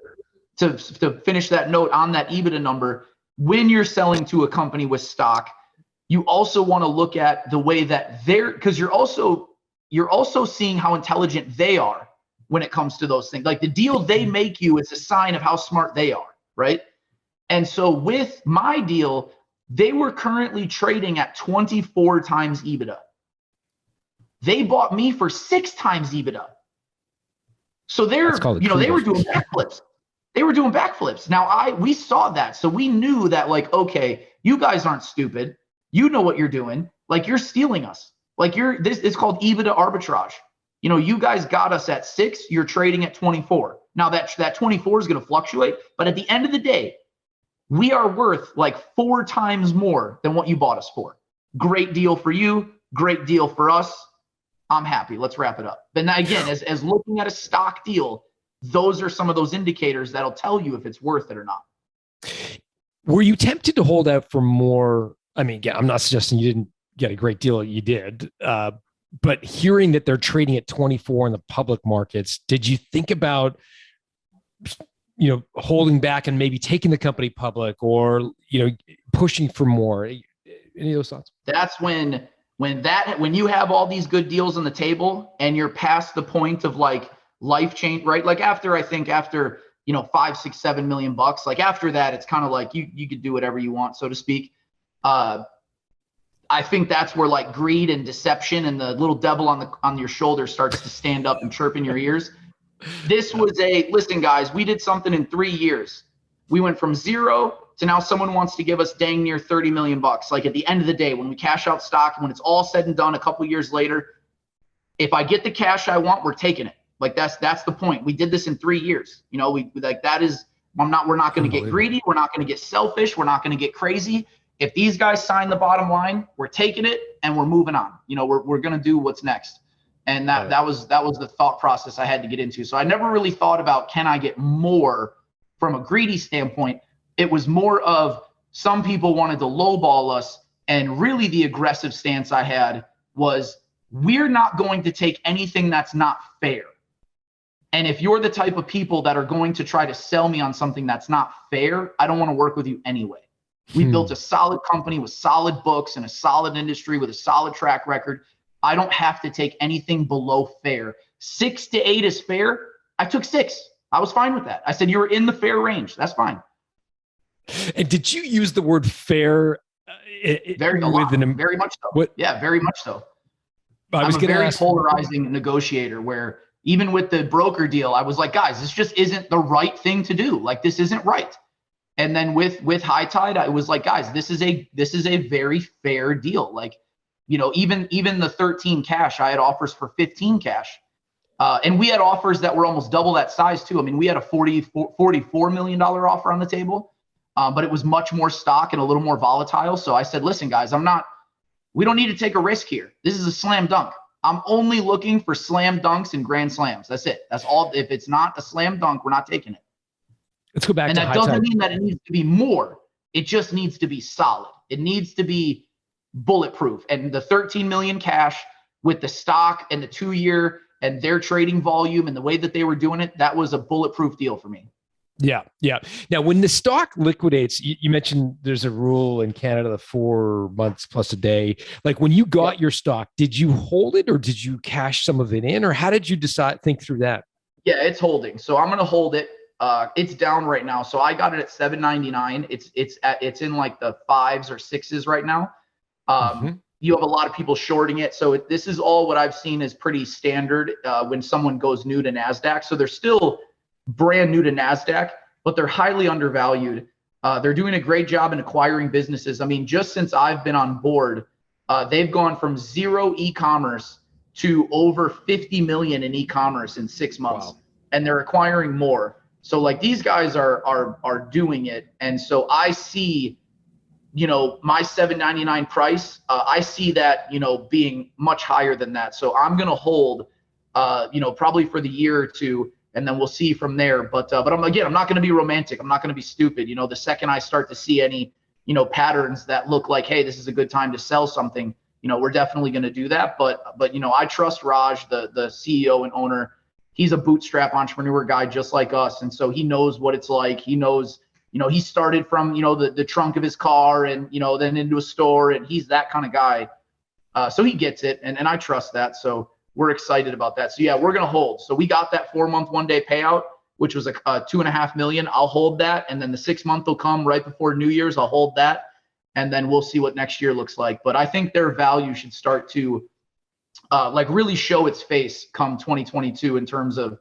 to finish that note on that EBITDA number, when you're selling to a company with stock, you also want to look at the way that because you're also seeing how intelligent they are when it comes to those things. Like the deal they make you is a sign of how smart they are, right? And so with my deal, they were currently trading at 24 times EBITDA. They bought me for 6 times EBITDA. So they were doing backflips. They were doing backflips. Now we saw that. So we knew that, like, okay, you guys aren't stupid. You know what you're doing. Like, you're stealing us. Like, it's called EBITDA arbitrage. You know, you guys got us at 6, you're trading at 24. Now that 24 is going to fluctuate, but at the end of the day, we are worth like 4 times more than what you bought us for. Great deal for you. Great deal for us. I'm happy. Let's wrap it up. But now again, as looking at a stock deal, those are some of those indicators that'll tell you if it's worth it or not. Were you tempted to hold out for more? I mean, yeah, I'm not suggesting you didn't get a great deal. You did. But hearing that they're trading at 24 in the public markets, did you think about, holding back and maybe taking the company public, or, pushing for more? Any of those thoughts? That's when you have all these good deals on the table and you're past the point of like life change, right? Like after 5, 6, $7 million, like after that, it's kind of like you could do whatever you want, so to speak. I think that's where like greed and deception and the little devil on your shoulder starts to stand up and chirp in your ears. This was listen, guys, we did something in 3 years. We went from 0 to now someone wants to give us dang near $30 million. Like at the end of the day, when we cash out stock, when it's all said and done a couple years later, if I get the cash I want, we're taking it. Like that's the point. We did this in 3 years. We're not going to get greedy. We're not going to get selfish. We're not going to get crazy. If these guys sign the bottom line, we're taking it and we're moving on. We're going to do what's next. And that was the thought process I had to get into. So I never really thought about, can I get more from a greedy standpoint? It was more of some people wanted to lowball us. And really the aggressive stance I had was, we're not going to take anything that's not fair. And if you're the type of people that are going to try to sell me on something that's not fair, I don't want to work with you anyway. We built a solid company with solid books and a solid industry with a solid track record. I don't have to take anything below fair. 6 to 8 is fair. I took 6. I was fine with that. I said, you were in the fair range. That's fine. And did you use the word fair? Very much so. What? Yeah, very much so. I'm a very polarizing negotiator, where even with the broker deal, I was like, guys, this just isn't the right thing to do. Like, this isn't right. And then with High Tide, I was like, guys, this is a very fair deal. Like, even the 13 cash, I had offers for 15 cash. And we had offers that were almost double that size too. I mean, we had a $44 million offer on the table, but it was much more stock and a little more volatile. So I said, listen, guys, we don't need to take a risk here. This is a slam dunk. I'm only looking for slam dunks and grand slams. That's it. That's all. If it's not a slam dunk, we're not taking it. Let's go back and to that doesn't mean that it needs to be more. It just needs to be solid. It needs to be bulletproof. And the 13 million cash with the stock and the 2-year and their trading volume and the way that they were doing it, that was a bulletproof deal for me. Yeah. Yeah. Now, when the stock liquidates, you mentioned there's a rule in Canada, the 4 months plus a day. Like when you got your stock, did you hold it or did you cash some of it in, or how did you think through that? Yeah, it's holding. So I'm going to hold it. It's down right now. So I got it at $7.99. It's in like the 5s or 6s right now. You have a lot of people shorting it. So this is all what I've seen is pretty standard when someone goes new to NASDAQ. So they're still brand new to NASDAQ, but they're highly undervalued. They're doing a great job in acquiring businesses. I mean, just since I've been on board, they've gone from 0 e-commerce to over 50 million in e-commerce in 6 months. Wow. And they're acquiring more. So like these guys are doing it. And so I see, my $7.99 price, I see that, being much higher than that. So I'm going to hold, probably for the year or two, and then we'll see from there. But I'm not going to be romantic. I'm not going to be stupid. The second I start to see any, patterns that look like, hey, this is a good time to sell something, we're definitely going to do that. But I trust Raj, the CEO and owner. He's a bootstrap entrepreneur guy just like us. And so he knows what it's like. He knows, he started from, the trunk of his car and, then into a store, and he's that kind of guy. So he gets it. And I trust that. So we're excited about that. So yeah, we're going to hold. So we got that 4-month, 1-day payout, which was a $2.5 million. I'll hold that. And then the 6-month will come right before New Year's. I'll hold that. And then we'll see what next year looks like. But I think their value should start to really show its face come 2022 in terms of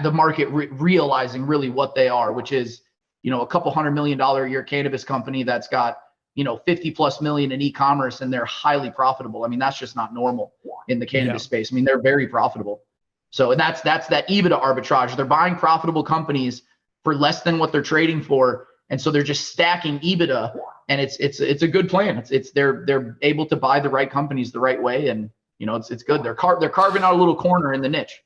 the market realizing really what they are, which is, a couple $100 million a year cannabis company that's got, 50+ million in e-commerce, and they're highly profitable. I mean, that's just not normal in the cannabis space. I mean, they're very profitable. So, and that's that EBITDA arbitrage. They're buying profitable companies for less than what they're trading for. And so they're just stacking EBITDA, and it's a good plan. They're able to buy the right companies the right way. And, it's good. They're carving out a little corner in the niche.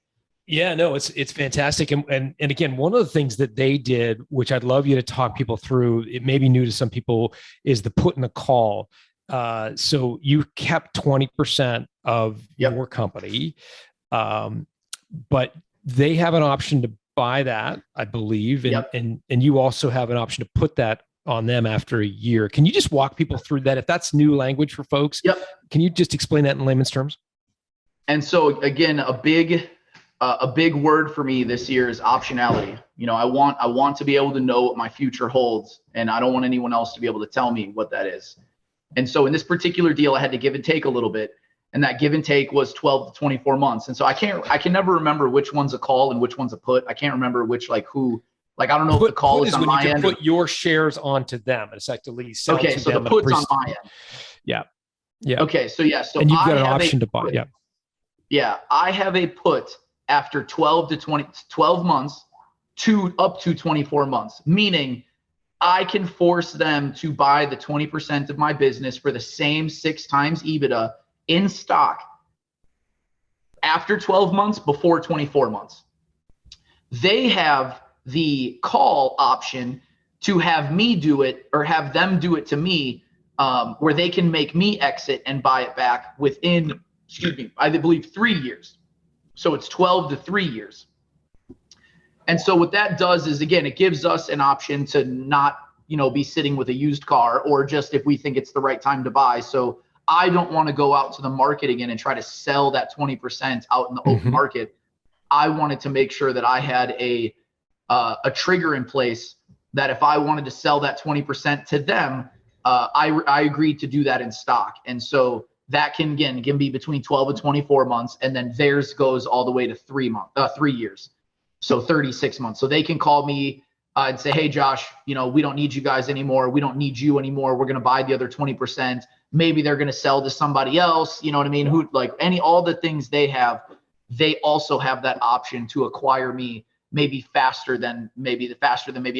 Yeah, no, it's fantastic. And again, one of the things that they did, which I'd love you to talk people through, it may be new to some people, is the put and the call. So you kept 20% of your company, but they have an option to buy that, I believe. And you also have an option to put that on them after a year. Can you just walk people through that? If that's new language for folks, can you just explain that in layman's terms? And so again, a big word for me this year is optionality. I want to be able to know what my future holds, and I don't want anyone else to be able to tell me what that is. And so in this particular deal, I had to give and take a little bit, and that give and take was 12 to 24 months. And so I can never remember which one's a call and which one's a put. I can't remember which, who, I don't know if the call is on my end. Put your shares onto them, effectively. Okay, so the put's on my end. Yeah. Yeah. Okay, so yeah, so and you've got an option to buy. Yeah. Yeah, I have a put after 12 months to up to 24 months, meaning I can force them to buy the 20% of my business for the same 6 times EBITDA in stock after 12 months, before 24 months. They have the call option to have me do it, or have them do it to me, where they can make me exit and buy it back within, I believe 3 years. So it's 12 to 3 years. And so what that does is, again, it gives us an option to not, be sitting with a used car, or just if we think it's the right time to buy. So I don't want to go out to the market again and try to sell that 20% out in the open market. I wanted to make sure that I had a trigger in place that if I wanted to sell that 20% to them, I agreed to do that in stock. And so that can be between 12 and 24 months. And then theirs goes all the way to 3 years. So 36 months. So they can call me and say, hey, Josh, we don't need you guys anymore. We don't need you anymore. We're going to buy the other 20%. Maybe they're going to sell to somebody else. You know what I mean? All the things they have, they also have that option to acquire me maybe faster than maybe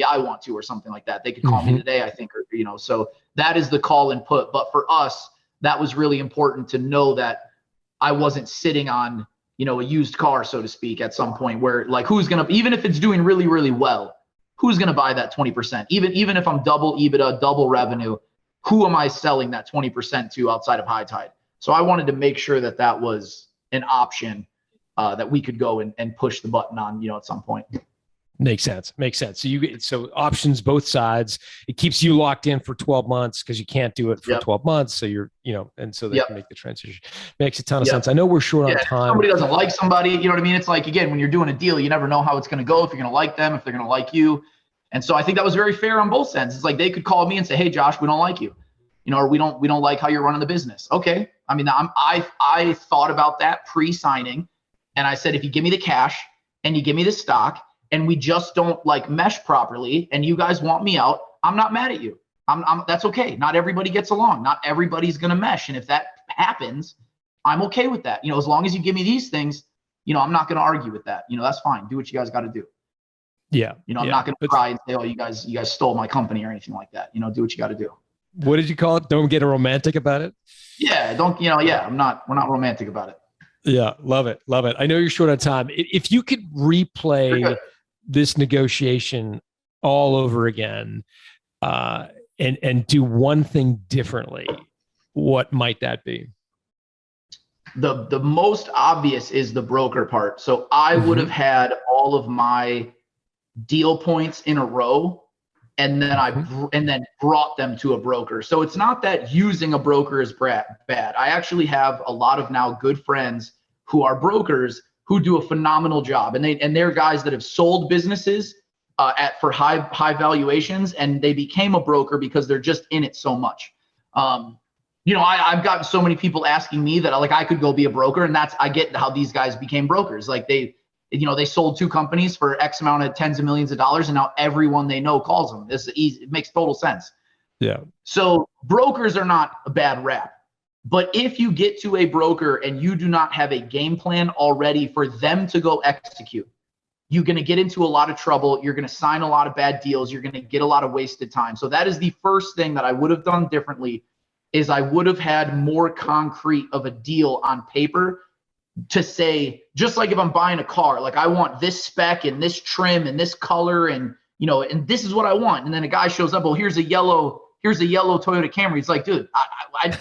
I want to, or something like that. They could call me today, I think, so that is the call and put. But for us, that was really important to know that I wasn't sitting on, a used car, so to speak, at some point where like, even if it's doing really, really well, who's going to buy that 20%? Even if I'm double EBITDA, double revenue, who am I selling that 20% to outside of High Tide? So I wanted to make sure that was an option that we could go and push the button on, at some point. Makes sense. So options both sides. It keeps you locked in for 12 months because you can't do it for 12 months. So you're, and so they can make the transition. Makes a ton of sense. I know we're short on time. If somebody doesn't like somebody, you know what I mean? It's like, again, when you're doing a deal, you never know how it's going to go, if you're going to like them, if they're going to like you. And so I think that was very fair on both ends. It's like they could call me and say, hey, Josh, we don't like you, or we don't like how you're running the business. Okay. I mean, I thought about that pre-signing, and I said, if you give me the cash and you give me the stock, and we just don't like mesh properly, and you guys want me out, I'm not mad at you. That's okay. Not everybody gets along. Not everybody's going to mesh. And if that happens, I'm okay with that. As long as you give me these things, I'm not going to argue with that. That's fine. Do what you guys got to do. Yeah. I'm not going to cry and say, oh, you guys stole my company or anything like that. Do what you got to do. What did you call it? Don't get romantic about it. Yeah. We're not romantic about it. Yeah. Love it. I know you're short on time. If you could replay this negotiation all over again, and do one thing differently, what might that be? The most obvious is the broker part. So I would have had all of my deal points in a row, and then brought them to a broker. So it's not that using a broker is bad. I actually have a lot of now good friends who are brokers who do a phenomenal job, and they're guys that have sold businesses for high valuations, and they became a broker because they're just in it so much. I've gotten so many people asking me that I could go be a broker, and I get how these guys became brokers. Like they sold 2 companies for X amount of tens of millions of dollars, and now everyone they know calls them. This is easy. It makes total sense. Yeah. So brokers are not a bad rap. But if you get to a broker and you do not have a game plan already for them to go execute, you're going to get into a lot of trouble. You're going to sign a lot of bad deals. You're going to get a lot of wasted time. So that is the first thing that I would have done differently, is I would have had more concrete of a deal on paper to say, just like if I'm buying a car, like I want this spec and this trim and this color and this is what I want. And then a guy shows up, well, here's a yellow Toyota Camry. It's like, dude, I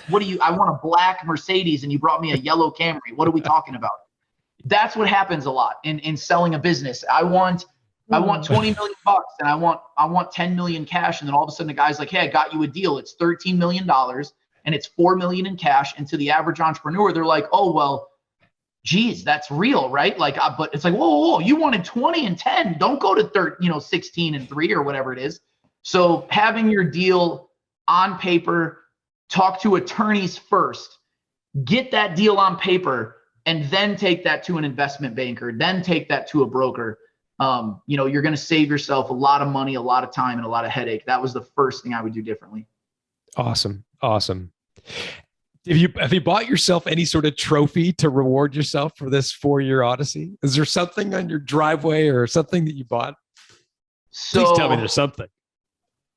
want a black Mercedes and you brought me a yellow Camry. What are we talking about? That's what happens a lot in selling a business. I want 20 million bucks and I want 10 million cash. And then all of a sudden the guy's like, hey, I got you a deal. It's $13 million and it's 4 million in cash. And to the average entrepreneur, they're like, oh, well, geez, that's real, right? Like, but it's like, whoa, you wanted 20 and 10. Don't go to 16 and 3 or whatever it is. So having your deal on paper, talk to attorneys first, get that deal on paper, and then take that to an investment banker, then take that to a broker. You're going to save yourself a lot of money, a lot of time, and a lot of headache. That was the first thing I would do differently. Awesome. Have you bought yourself any sort of trophy to reward yourself for this 4-year odyssey? Is there something on your driveway or something that you bought? Please tell me there's something.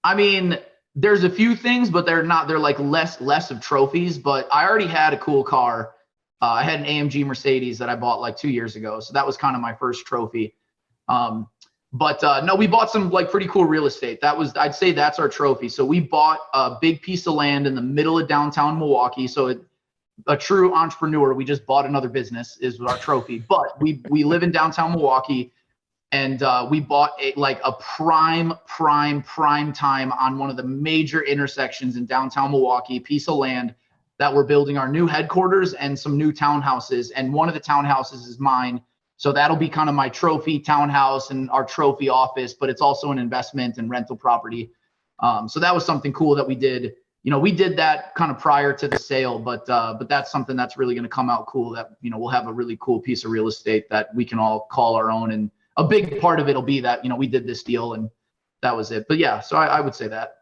I mean, there's a few things, but they're like less of trophies, but I already had a cool car. I had an AMG Mercedes that I bought like 2 years ago. So that was kind of my first trophy. But no, we bought some like pretty cool real estate. I'd say that's our trophy. So we bought a big piece of land in the middle of downtown Milwaukee. So a true entrepreneur, we just bought another business is our trophy, but we live in downtown Milwaukee. And we bought a prime time on one of the major intersections in downtown Milwaukee, piece of land that we're building our new headquarters and some new townhouses. And one of the townhouses is mine. So that'll be kind of my trophy townhouse and our trophy office, but it's also an investment and rental property. So that was something cool that we did. We did that kind of prior to the sale, but that's something that's really going to come out cool that, we'll have a really cool piece of real estate that we can all call our own. And a big part of it'll be that, we did this deal and that was it. But yeah, so I would say that.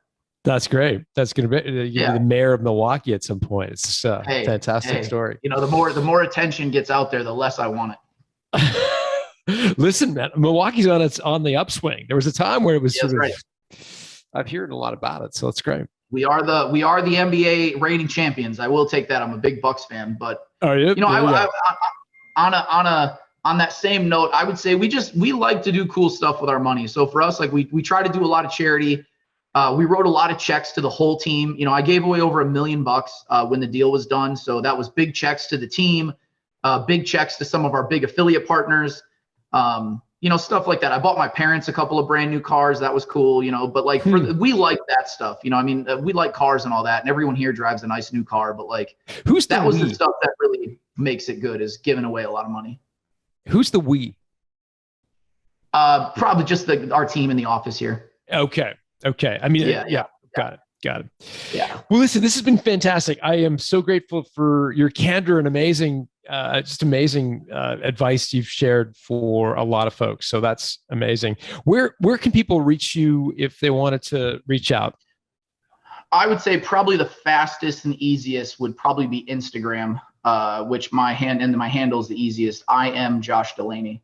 That's great. That's going to be the mayor of Milwaukee at some point. It's a fantastic story. The more attention gets out there, the less I want it. Listen, man, Milwaukee's on the upswing. There was a time where it was I've heard a lot about it. So it's great. We are the NBA reigning champions. I will take that. I'm a big Bucks fan, but Are you? You know, on that same note, I would say we like to do cool stuff with our money. So for us, like we try to do a lot of charity. We wrote a lot of checks to the whole team. You know, I gave away over $1 million when the deal was done. So that was big checks to the team, big checks to some of our big affiliate partners, you know, stuff like that. I bought my parents a couple of brand new cars. That was cool, you know, but like we like that stuff, you know, I mean, we like cars and all that. And everyone here drives a nice new car, but like that was the stuff that really makes it good, is giving away a lot of money. Who's the we? Probably just our team in the office here. Okay. I mean, yeah. Got it. Yeah. Well, listen, this has been fantastic. I am so grateful for your candor and amazing advice you've shared for a lot of folks. So that's amazing. Where can people reach you if they wanted to reach out? I would say probably the fastest and easiest would probably be Instagram, which my handle is the easiest. I am Josh Delaney.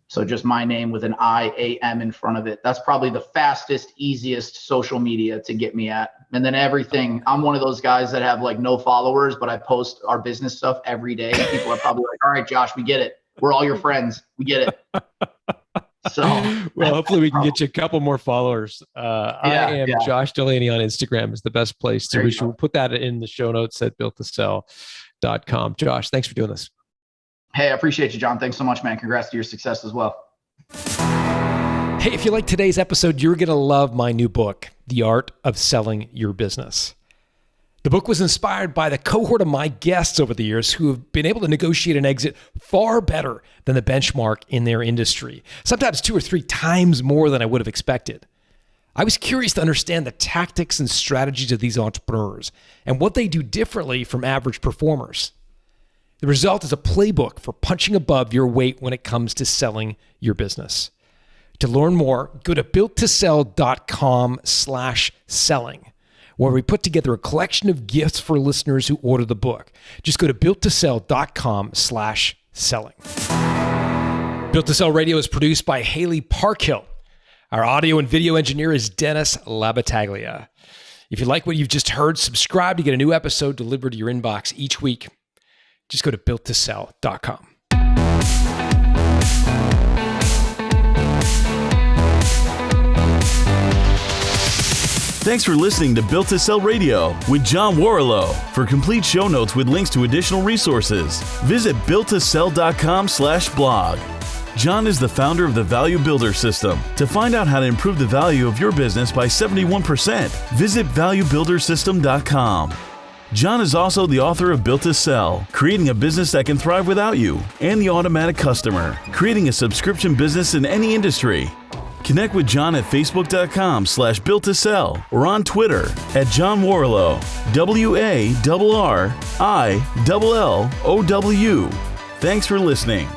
So just my name with an IAM in front of it. That's probably the fastest, easiest social media to get me at. And then everything, I'm one of those guys that have like no followers, but I post our business stuff every day. People are probably like, all right, Josh, we get it. We're all your friends. We get it. So, well, hopefully we can get you a couple more followers. I am Josh Delaney on Instagram is the best place to reach you. We'll put that in the show notes at builttosell.com. Josh, thanks for doing this. Hey, I appreciate you, John. Thanks so much, man. Congrats to your success as well. Hey, if you like today's episode, you're going to love my new book, The Art of Selling Your Business. The book was inspired by the cohort of my guests over the years who have been able to negotiate an exit far better than the benchmark in their industry, sometimes 2 or 3 times more than I would have expected. I was curious to understand the tactics and strategies of these entrepreneurs and what they do differently from average performers. The result is a playbook for punching above your weight when it comes to selling your business. To learn more, go to builttosell.com/selling, where we put together a collection of gifts for listeners who order the book. Just go to builttosell.com/selling. Built to Sell Radio is produced by Haley Parkhill. Our audio and video engineer is Dennis Labataglia. If you like what you've just heard, subscribe to get a new episode delivered to your inbox each week. Just go to builttosell.com. Thanks for listening to Built to Sell Radio with John Warrillow. For complete show notes with links to additional resources, visit builttosell.com/blog. John is the founder of the Value Builder System. To find out how to improve the value of your business by 71%, visit valuebuildersystem.com. John is also the author of Built to Sell, Creating a Business That Can Thrive Without You, and The Automatic Customer, Creating a Subscription Business in Any Industry. Connect with John at facebook.com/builttosell or on Twitter at John Warrillow, WARRILLOW. Thanks for listening.